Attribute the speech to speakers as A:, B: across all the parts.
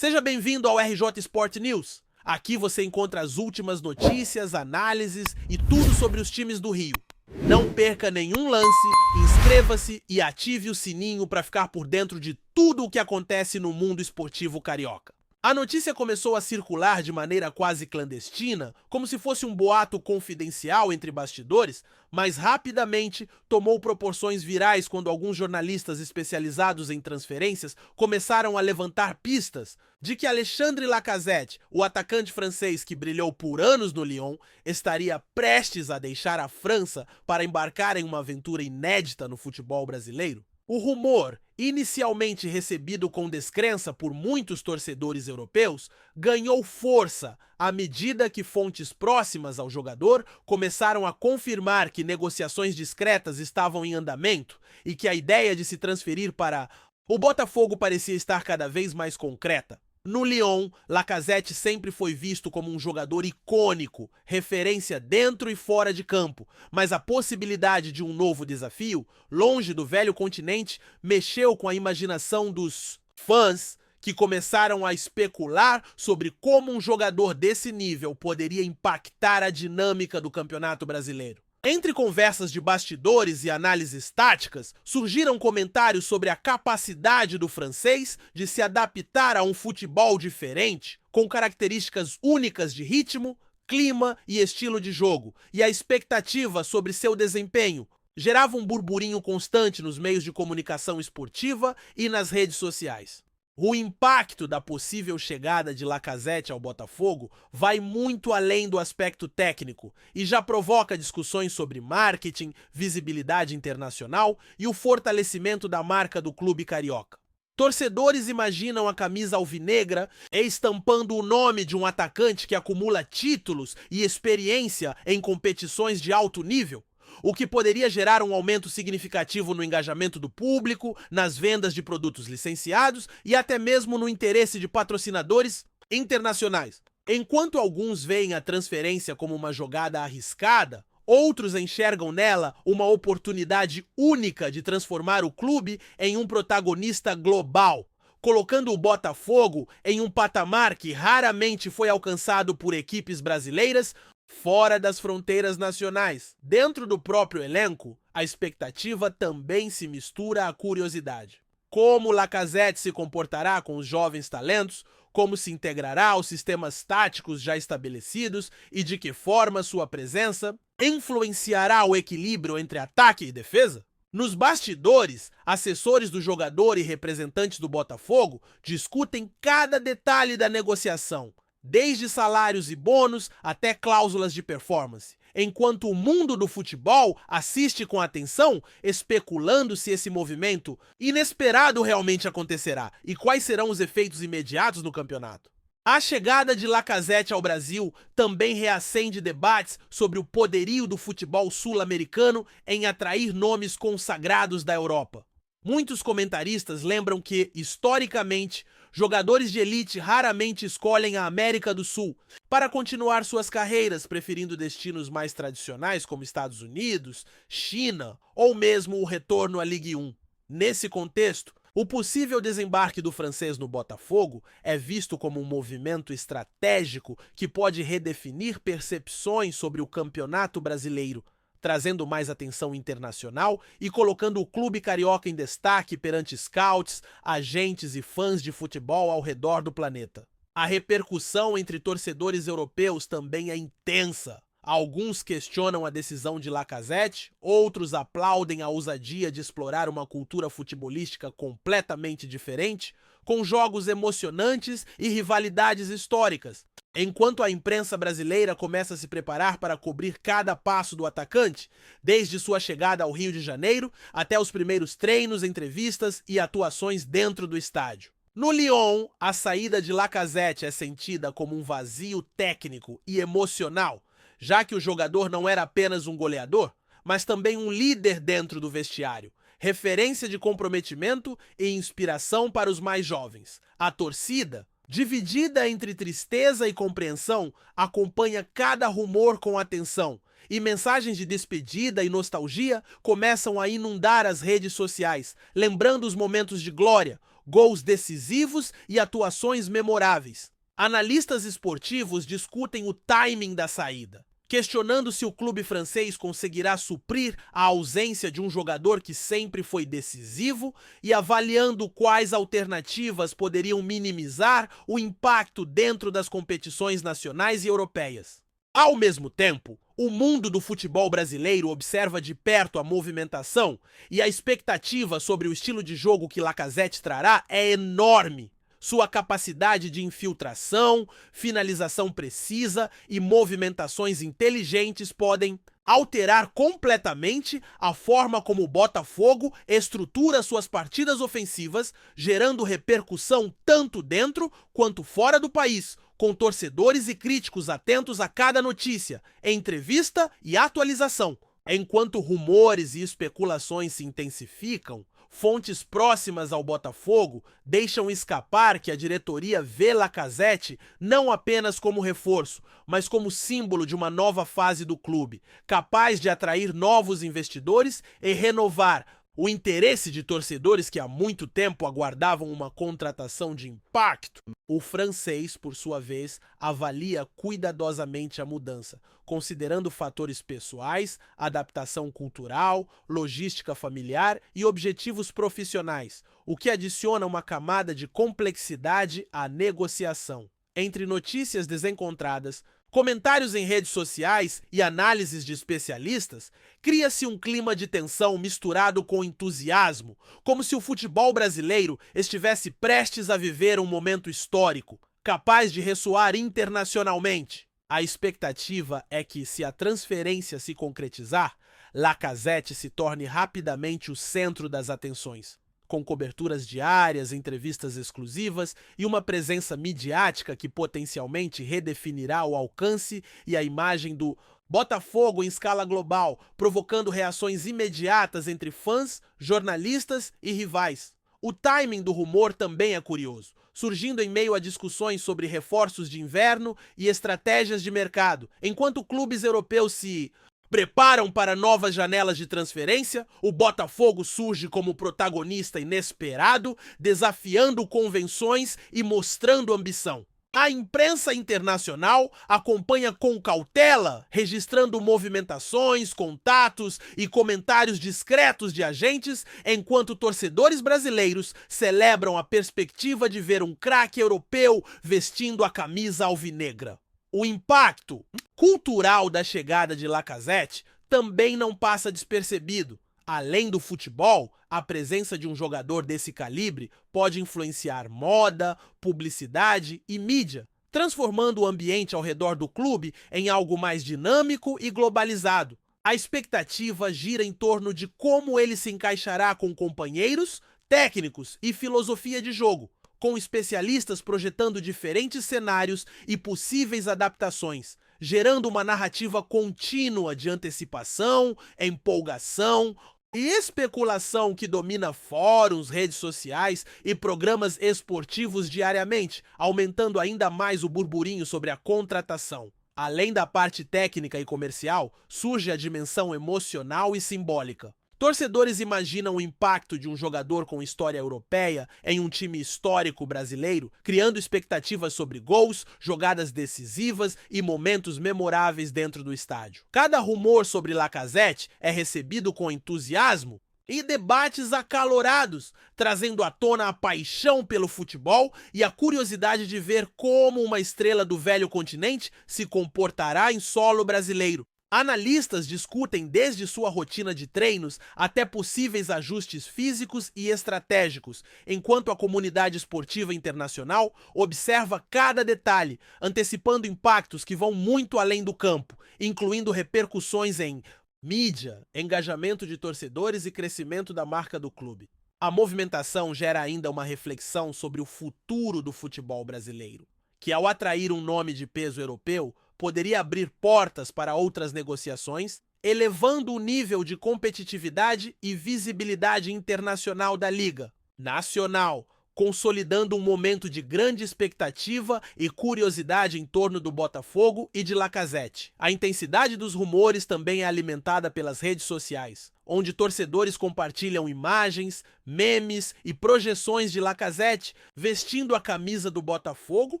A: Seja bem-vindo ao RJ Sport News. Aqui você encontra as últimas notícias, análises e tudo sobre os times do Rio. Não perca nenhum lance, inscreva-se e ative o sininho para ficar por dentro de tudo o que acontece no mundo esportivo carioca. A notícia começou a circular de maneira quase clandestina, como se fosse um boato confidencial entre bastidores, mas rapidamente tomou proporções virais quando alguns jornalistas especializados em transferências começaram a levantar pistas de que Alexandre Lacazette, o atacante francês que brilhou por anos no Lyon, estaria prestes a deixar a França para embarcar em uma aventura inédita no futebol brasileiro. O rumor, inicialmente recebido com descrença por muitos torcedores europeus, ganhou força à medida que fontes próximas ao jogador começaram a confirmar que negociações discretas estavam em andamento e que a ideia de se transferir para o Botafogo parecia estar cada vez mais concreta. No Lyon, Lacazette sempre foi visto como um jogador icônico, referência dentro e fora de campo, mas a possibilidade de um novo desafio, longe do velho continente, mexeu com a imaginação dos fãs que começaram a especular sobre como um jogador desse nível poderia impactar a dinâmica do Campeonato Brasileiro. Entre conversas de bastidores e análises táticas, surgiram comentários sobre a capacidade do francês de se adaptar a um futebol diferente, com características únicas de ritmo, clima e estilo de jogo, e a expectativa sobre seu desempenho gerava um burburinho constante nos meios de comunicação esportiva e nas redes sociais. O impacto da possível chegada de Lacazette ao Botafogo vai muito além do aspecto técnico e já provoca discussões sobre marketing, visibilidade internacional e o fortalecimento da marca do clube carioca. Torcedores imaginam a camisa alvinegra estampando o nome de um atacante que acumula títulos e experiência em competições de alto nível, o que poderia gerar um aumento significativo no engajamento do público, nas vendas de produtos licenciados e até mesmo no interesse de patrocinadores internacionais. Enquanto alguns veem a transferência como uma jogada arriscada, outros enxergam nela uma oportunidade única de transformar o clube em um protagonista global, colocando o Botafogo em um patamar que raramente foi alcançado por equipes brasileiras fora das fronteiras nacionais. Dentro do próprio elenco, a expectativa também se mistura à curiosidade. Como Lacazette se comportará com os jovens talentos, como se integrará aos sistemas táticos já estabelecidos e de que forma sua presença influenciará o equilíbrio entre ataque e defesa? Nos bastidores, assessores do jogador e representantes do Botafogo discutem cada detalhe da negociação, desde salários e bônus até cláusulas de performance, enquanto o mundo do futebol assiste com atenção, especulando se esse movimento inesperado realmente acontecerá e quais serão os efeitos imediatos no campeonato. A chegada de Lacazette ao Brasil também reacende debates sobre o poderio do futebol sul-americano em atrair nomes consagrados da Europa. Muitos comentaristas lembram que, historicamente, jogadores de elite raramente escolhem a América do Sul para continuar suas carreiras, preferindo destinos mais tradicionais como Estados Unidos, China ou mesmo o retorno à Ligue 1. Nesse contexto, o possível desembarque do francês no Botafogo é visto como um movimento estratégico que pode redefinir percepções sobre o Campeonato Brasileiro, trazendo mais atenção internacional e colocando o clube carioca em destaque perante scouts, agentes e fãs de futebol ao redor do planeta. A repercussão entre torcedores europeus também é intensa. Alguns questionam a decisão de Lacazette, outros aplaudem a ousadia de explorar uma cultura futebolística completamente diferente, com jogos emocionantes e rivalidades históricas. Enquanto a imprensa brasileira começa a se preparar para cobrir cada passo do atacante, desde sua chegada ao Rio de Janeiro até os primeiros treinos, entrevistas e atuações dentro do estádio. No Lyon, a saída de Lacazette é sentida como um vazio técnico e emocional, já que o jogador não era apenas um goleador, mas também um líder dentro do vestiário, referência de comprometimento e inspiração para os mais jovens. A torcida, dividida entre tristeza e compreensão, acompanha cada rumor com atenção, e mensagens de despedida e nostalgia começam a inundar as redes sociais, lembrando os momentos de glória, gols decisivos e atuações memoráveis. Analistas esportivos discutem o timing da saída, questionando se o clube francês conseguirá suprir a ausência de um jogador que sempre foi decisivo e avaliando quais alternativas poderiam minimizar o impacto dentro das competições nacionais e europeias. Ao mesmo tempo, o mundo do futebol brasileiro observa de perto a movimentação e a expectativa sobre o estilo de jogo que Lacazette trará é enorme. Sua capacidade de infiltração, finalização precisa e movimentações inteligentes podem alterar completamente a forma como o Botafogo estrutura suas partidas ofensivas, gerando repercussão tanto dentro quanto fora do país, com torcedores e críticos atentos a cada notícia, entrevista e atualização. Enquanto rumores e especulações se intensificam, fontes próximas ao Botafogo deixam escapar que a diretoria vê Lacazette não apenas como reforço, mas como símbolo de uma nova fase do clube, capaz de atrair novos investidores e renovar o interesse de torcedores que há muito tempo aguardavam uma contratação de impacto. O francês, por sua vez, avalia cuidadosamente a mudança, considerando fatores pessoais, adaptação cultural, logística familiar e objetivos profissionais, o que adiciona uma camada de complexidade à negociação. Entre notícias desencontradas, comentários em redes sociais e análises de especialistas, cria-se um clima de tensão misturado com entusiasmo, como se o futebol brasileiro estivesse prestes a viver um momento histórico, capaz de ressoar internacionalmente. A expectativa é que, se a transferência se concretizar, Lacazette se torne rapidamente o centro das atenções, com coberturas diárias, entrevistas exclusivas e uma presença midiática que potencialmente redefinirá o alcance e a imagem do Botafogo em escala global, provocando reações imediatas entre fãs, jornalistas e rivais. O timing do rumor também é curioso, surgindo em meio a discussões sobre reforços de inverno e estratégias de mercado, enquanto clubes europeus se preparam para novas janelas de transferência, o Botafogo surge como protagonista inesperado, desafiando convenções e mostrando ambição. A imprensa internacional acompanha com cautela, registrando movimentações, contatos e comentários discretos de agentes, enquanto torcedores brasileiros celebram a perspectiva de ver um craque europeu vestindo a camisa alvinegra. O impacto cultural da chegada de Lacazette também não passa despercebido. Além do futebol, a presença de um jogador desse calibre pode influenciar moda, publicidade e mídia, transformando o ambiente ao redor do clube em algo mais dinâmico e globalizado. A expectativa gira em torno de como ele se encaixará com companheiros, técnicos e filosofia de jogo, com especialistas projetando diferentes cenários e possíveis adaptações, gerando uma narrativa contínua de antecipação, empolgação e especulação que domina fóruns, redes sociais e programas esportivos diariamente, aumentando ainda mais o burburinho sobre a contratação. Além da parte técnica e comercial, surge a dimensão emocional e simbólica. Torcedores imaginam o impacto de um jogador com história europeia em um time histórico brasileiro, criando expectativas sobre gols, jogadas decisivas e momentos memoráveis dentro do estádio. Cada rumor sobre Lacazette é recebido com entusiasmo e debates acalorados, trazendo à tona a paixão pelo futebol e a curiosidade de ver como uma estrela do velho continente se comportará em solo brasileiro. Analistas discutem desde sua rotina de treinos até possíveis ajustes físicos e estratégicos, enquanto a comunidade esportiva internacional observa cada detalhe, antecipando impactos que vão muito além do campo, incluindo repercussões em mídia, engajamento de torcedores e crescimento da marca do clube. A movimentação gera ainda uma reflexão sobre o futuro do futebol brasileiro, que, ao atrair um nome de peso europeu, poderia abrir portas para outras negociações, elevando o nível de competitividade e visibilidade internacional da Liga Nacional, consolidando um momento de grande expectativa e curiosidade em torno do Botafogo e de Lacazette. A intensidade dos rumores também é alimentada pelas redes sociais, onde torcedores compartilham imagens, memes e projeções de Lacazette vestindo a camisa do Botafogo,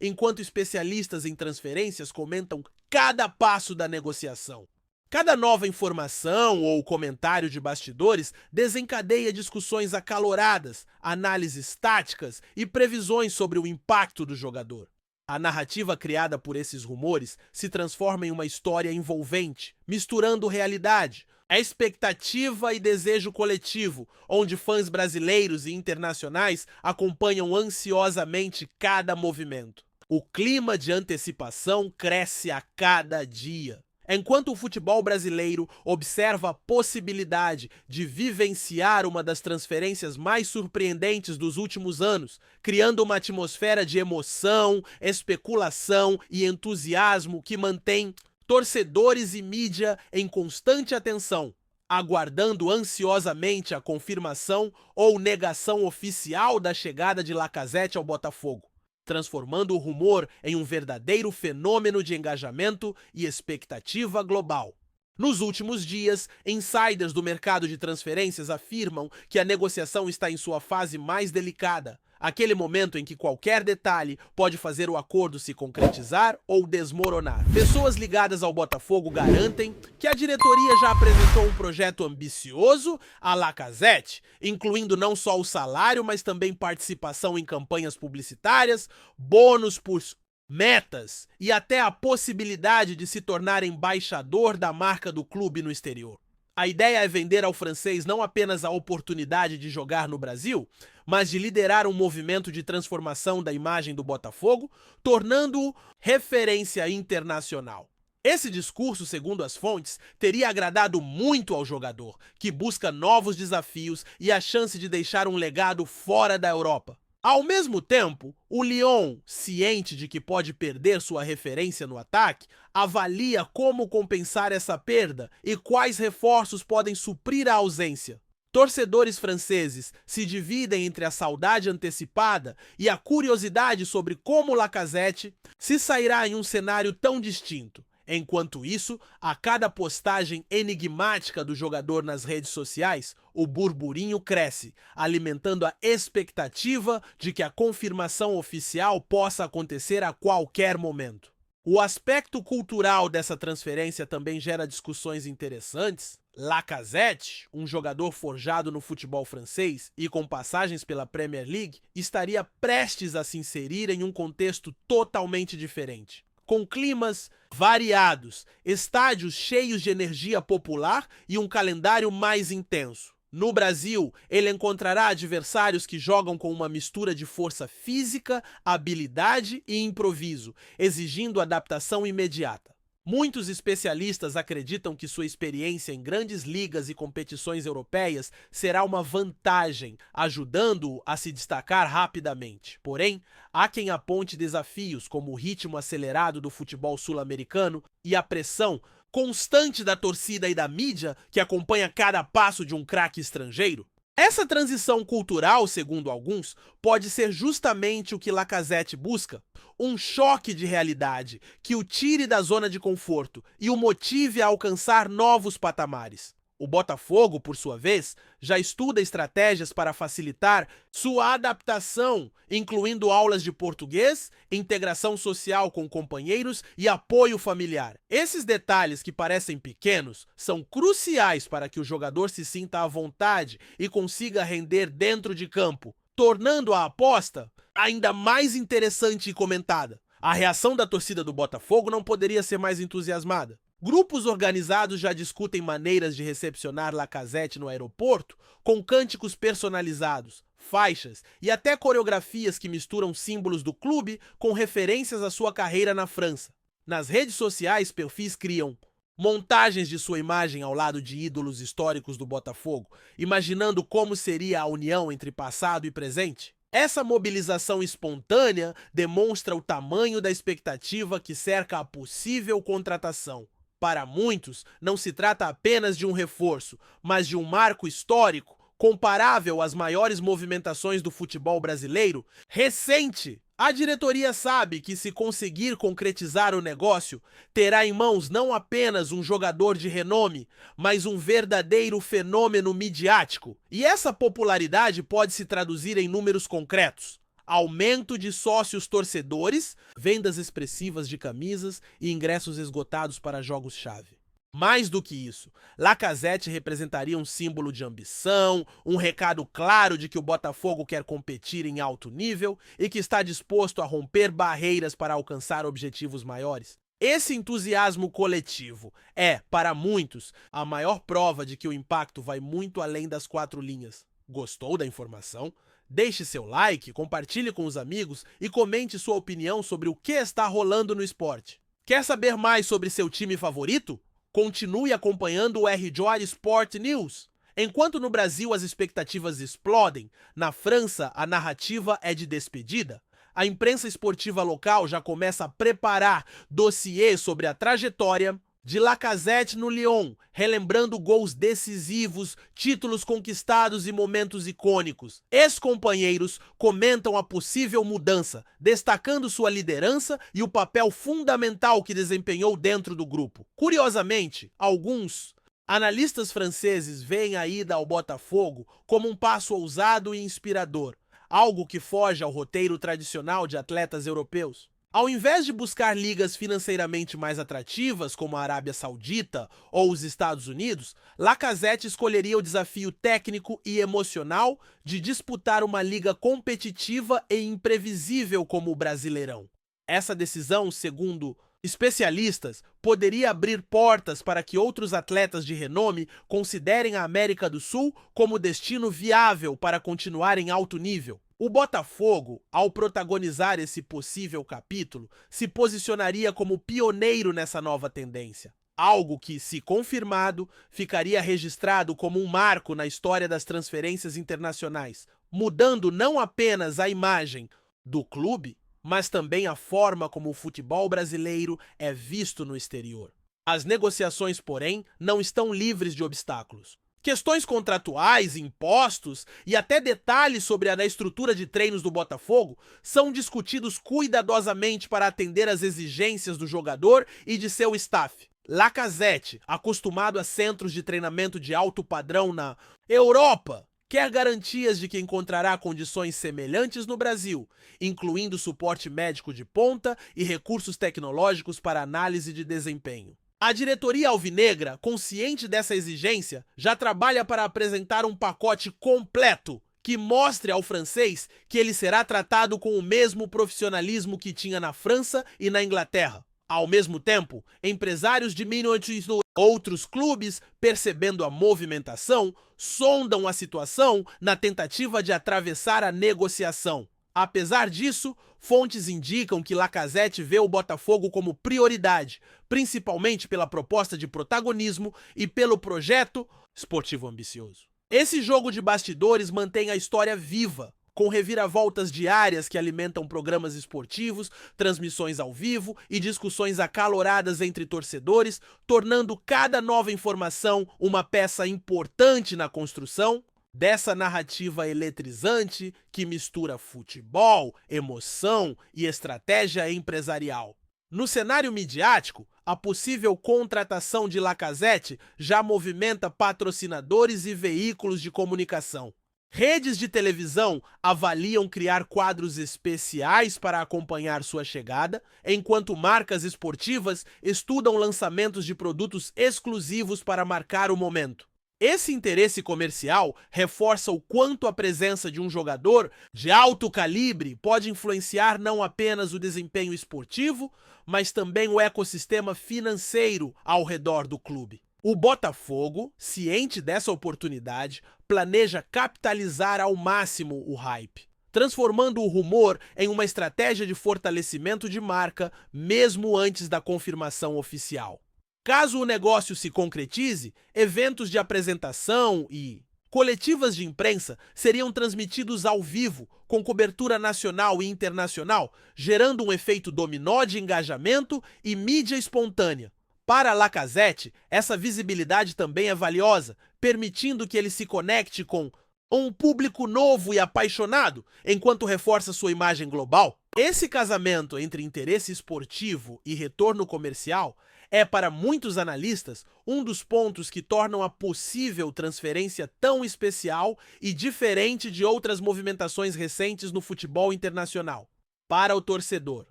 A: enquanto especialistas em transferências comentam cada passo da negociação. Cada nova informação ou comentário de bastidores desencadeia discussões acaloradas, análises táticas e previsões sobre o impacto do jogador. A narrativa criada por esses rumores se transforma em uma história envolvente, misturando realidade, a expectativa e desejo coletivo, onde fãs brasileiros e internacionais acompanham ansiosamente cada movimento. O clima de antecipação cresce a cada dia. Enquanto o futebol brasileiro observa a possibilidade de vivenciar uma das transferências mais surpreendentes dos últimos anos, criando uma atmosfera de emoção, especulação e entusiasmo que mantém torcedores e mídia em constante atenção, aguardando ansiosamente a confirmação ou negação oficial da chegada de Lacazette ao Botafogo, transformando o rumor em um verdadeiro fenômeno de engajamento e expectativa global. Nos últimos dias, insiders do mercado de transferências afirmam que a negociação está em sua fase mais delicada, aquele momento em que qualquer detalhe pode fazer o acordo se concretizar ou desmoronar. Pessoas ligadas ao Botafogo garantem que a diretoria já apresentou um projeto ambicioso a Lacazette, incluindo não só o salário, mas também participação em campanhas publicitárias, bônus por metas e até a possibilidade de se tornar embaixador da marca do clube no exterior. A ideia é vender ao francês não apenas a oportunidade de jogar no Brasil, mas de liderar um movimento de transformação da imagem do Botafogo, tornando-o referência internacional. Esse discurso, segundo as fontes, teria agradado muito ao jogador, que busca novos desafios e a chance de deixar um legado fora da Europa. Ao mesmo tempo, o Lyon, ciente de que pode perder sua referência no ataque, avalia como compensar essa perda e quais reforços podem suprir a ausência. Torcedores franceses se dividem entre a saudade antecipada e a curiosidade sobre como Lacazette se sairá em um cenário tão distinto. Enquanto isso, a cada postagem enigmática do jogador nas redes sociais, o burburinho cresce, alimentando a expectativa de que a confirmação oficial possa acontecer a qualquer momento. O aspecto cultural dessa transferência também gera discussões interessantes. Lacazette, um jogador forjado no futebol francês e com passagens pela Premier League, estaria prestes a se inserir em um contexto totalmente diferente, com climas variados, estádios cheios de energia popular e um calendário mais intenso. No Brasil, ele encontrará adversários que jogam com uma mistura de força física, habilidade e improviso, exigindo adaptação imediata. Muitos especialistas acreditam que sua experiência em grandes ligas e competições europeias será uma vantagem, ajudando-o a se destacar rapidamente. Porém, há quem aponte desafios como o ritmo acelerado do futebol sul-americano e a pressão constante da torcida e da mídia que acompanha cada passo de um craque estrangeiro. Essa transição cultural, segundo alguns, pode ser justamente o que Lacazette busca, um choque de realidade que o tire da zona de conforto e o motive a alcançar novos patamares. O Botafogo, por sua vez, já estuda estratégias para facilitar sua adaptação, incluindo aulas de português, integração social com companheiros e apoio familiar. Esses detalhes, que parecem pequenos, são cruciais para que o jogador se sinta à vontade e consiga render dentro de campo, tornando a aposta ainda mais interessante e comentada. A reação da torcida do Botafogo não poderia ser mais entusiasmada. Grupos organizados já discutem maneiras de recepcionar Lacazette no aeroporto, com cânticos personalizados, faixas e até coreografias que misturam símbolos do clube com referências à sua carreira na França. Nas redes sociais, perfis criam montagens de sua imagem ao lado de ídolos históricos do Botafogo, imaginando como seria a união entre passado e presente. Essa mobilização espontânea demonstra o tamanho da expectativa que cerca a possível contratação. Para muitos, não se trata apenas de um reforço, mas de um marco histórico comparável às maiores movimentações do futebol brasileiro recente A diretoria sabe que, se conseguir concretizar o negócio, terá em mãos não apenas um jogador de renome, mas um verdadeiro fenômeno midiático. E essa popularidade pode se traduzir em números concretos: aumento de sócios torcedores, vendas expressivas de camisas e ingressos esgotados para jogos-chave. Mais do que isso, Lacazette representaria um símbolo de ambição, um recado claro de que o Botafogo quer competir em alto nível e que está disposto a romper barreiras para alcançar objetivos maiores. Esse entusiasmo coletivo é, para muitos, a maior prova de que o impacto vai muito além das quatro linhas. Gostou da informação? Deixe seu like, compartilhe com os amigos e comente sua opinião sobre o que está rolando no esporte. Quer saber mais sobre seu time favorito? Continue acompanhando o RJ Sport News. Enquanto no Brasil as expectativas explodem, na França a narrativa é de despedida. A imprensa esportiva local já começa a preparar dossiês sobre a trajetória de Lacazette no Lyon, relembrando gols decisivos, títulos conquistados e momentos icônicos. Ex-companheiros comentam a possível mudança, destacando sua liderança e o papel fundamental que desempenhou dentro do grupo. Curiosamente, alguns analistas franceses veem a ida ao Botafogo como um passo ousado e inspirador, algo que foge ao roteiro tradicional de atletas europeus. Ao invés de buscar ligas financeiramente mais atrativas, como a Arábia Saudita ou os Estados Unidos, Lacazette escolheria o desafio técnico e emocional de disputar uma liga competitiva e imprevisível como o Brasileirão. Essa decisão, segundo especialistas, poderia abrir portas para que outros atletas de renome considerem a América do Sul como destino viável para continuar em alto nível. O Botafogo, ao protagonizar esse possível capítulo, se posicionaria como pioneiro nessa nova tendência. Algo que, se confirmado, ficaria registrado como um marco na história das transferências internacionais, mudando não apenas a imagem do clube, mas também a forma como o futebol brasileiro é visto no exterior. As negociações, porém, não estão livres de obstáculos. Questões contratuais, impostos e até detalhes sobre a estrutura de treinos do Botafogo são discutidos cuidadosamente para atender às exigências do jogador e de seu staff. Lacazette, acostumado a centros de treinamento de alto padrão na Europa, quer garantias de que encontrará condições semelhantes no Brasil, incluindo suporte médico de ponta e recursos tecnológicos para análise de desempenho. A diretoria alvinegra, consciente dessa exigência, já trabalha para apresentar um pacote completo que mostre ao francês que ele será tratado com o mesmo profissionalismo que tinha na França e na Inglaterra. Ao mesmo tempo, empresários diminutos no outros clubes, percebendo a movimentação, sondam a situação na tentativa de atravessar a negociação. Apesar disso, fontes indicam que Lacazette vê o Botafogo como prioridade, principalmente pela proposta de protagonismo e pelo projeto esportivo ambicioso. Esse jogo de bastidores mantém a história viva, com reviravoltas diárias que alimentam programas esportivos, transmissões ao vivo e discussões acaloradas entre torcedores, tornando cada nova informação uma peça importante na construção dessa narrativa eletrizante que mistura futebol, emoção e estratégia empresarial. No cenário midiático, a possível contratação de Lacazette já movimenta patrocinadores e veículos de comunicação. Redes de televisão avaliam criar quadros especiais para acompanhar sua chegada, enquanto marcas esportivas estudam lançamentos de produtos exclusivos para marcar o momento. Esse interesse comercial reforça o quanto a presença de um jogador de alto calibre pode influenciar não apenas o desempenho esportivo, mas também o ecossistema financeiro ao redor do clube. O Botafogo, ciente dessa oportunidade, planeja capitalizar ao máximo o hype, transformando o rumor em uma estratégia de fortalecimento de marca mesmo antes da confirmação oficial. Caso o negócio se concretize, eventos de apresentação e coletivas de imprensa seriam transmitidos ao vivo, com cobertura nacional e internacional, gerando um efeito dominó de engajamento e mídia espontânea. Para Lacazette, essa visibilidade também é valiosa, permitindo que ele se conecte com um público novo e apaixonado, enquanto reforça sua imagem global. Esse casamento entre interesse esportivo e retorno comercial é, para muitos analistas, um dos pontos que tornam a possível transferência tão especial e diferente de outras movimentações recentes no futebol internacional. Para o torcedor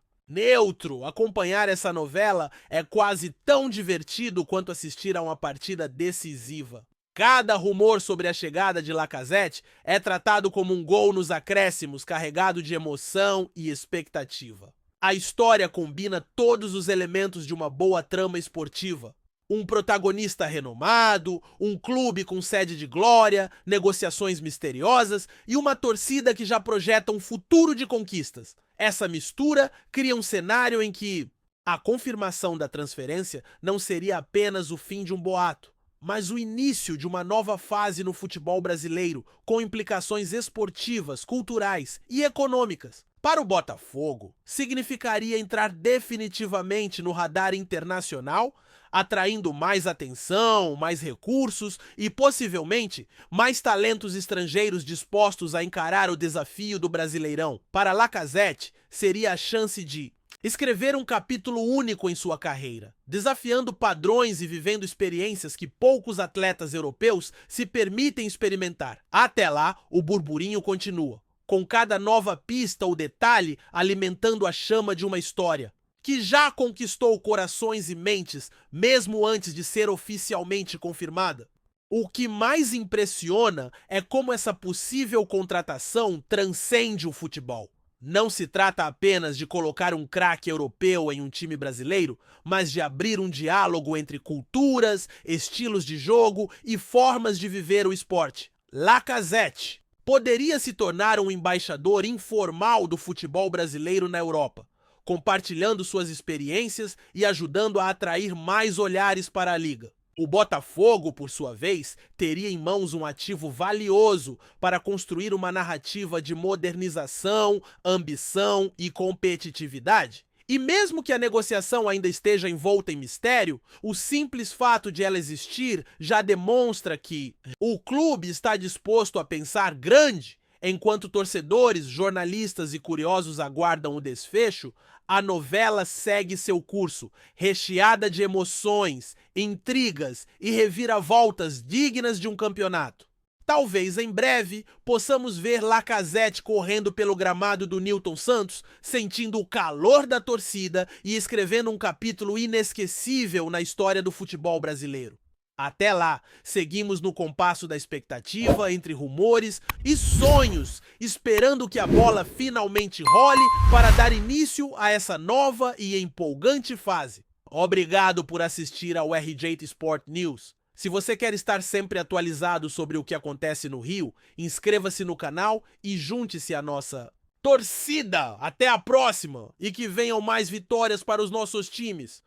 A: neutro, acompanhar essa novela é quase tão divertido quanto assistir a uma partida decisiva. Cada rumor sobre a chegada de Lacazette é tratado como um gol nos acréscimos carregado de emoção e expectativa. A história combina todos os elementos de uma boa trama esportiva. Um protagonista renomado, um clube com sede de glória, negociações misteriosas e uma torcida que já projeta um futuro de conquistas. Essa mistura cria um cenário em que a confirmação da transferência não seria apenas o fim de um boato, mas o início de uma nova fase no futebol brasileiro, com implicações esportivas, culturais e econômicas. Para o Botafogo, significaria entrar definitivamente no radar internacional, atraindo mais atenção, mais recursos e, possivelmente, mais talentos estrangeiros dispostos a encarar o desafio do Brasileirão. Para Lacazette, seria a chance de escrever um capítulo único em sua carreira, desafiando padrões e vivendo experiências que poucos atletas europeus se permitem experimentar. Até lá, o burburinho continua, com cada nova pista ou detalhe alimentando a chama de uma história que já conquistou corações e mentes, mesmo antes de ser oficialmente confirmada. O que mais impressiona é como essa possível contratação transcende o futebol. Não se trata apenas de colocar um craque europeu em um time brasileiro, mas de abrir um diálogo entre culturas, estilos de jogo e formas de viver o esporte. Lacazette poderia se tornar um embaixador informal do futebol brasileiro na Europa, compartilhando suas experiências e ajudando a atrair mais olhares para a liga. O Botafogo, por sua vez, teria em mãos um ativo valioso para construir uma narrativa de modernização, ambição e competitividade. E mesmo que a negociação ainda esteja envolta em mistério, o simples fato de ela existir já demonstra que o clube está disposto a pensar grande. Enquanto torcedores, jornalistas e curiosos aguardam o desfecho, a novela segue seu curso, recheada de emoções, intrigas e reviravoltas dignas de um campeonato. Talvez em breve possamos ver Lacazette correndo pelo gramado do Nilton Santos, sentindo o calor da torcida e escrevendo um capítulo inesquecível na história do futebol brasileiro. Até lá, seguimos no compasso da expectativa entre rumores e sonhos, esperando que a bola finalmente role para dar início a essa nova e empolgante fase. Obrigado por assistir ao RJ Sport News. Se você quer estar sempre atualizado sobre o que acontece no Rio, inscreva-se no canal e junte-se à nossa torcida. Até a próxima e que venham mais vitórias para os nossos times.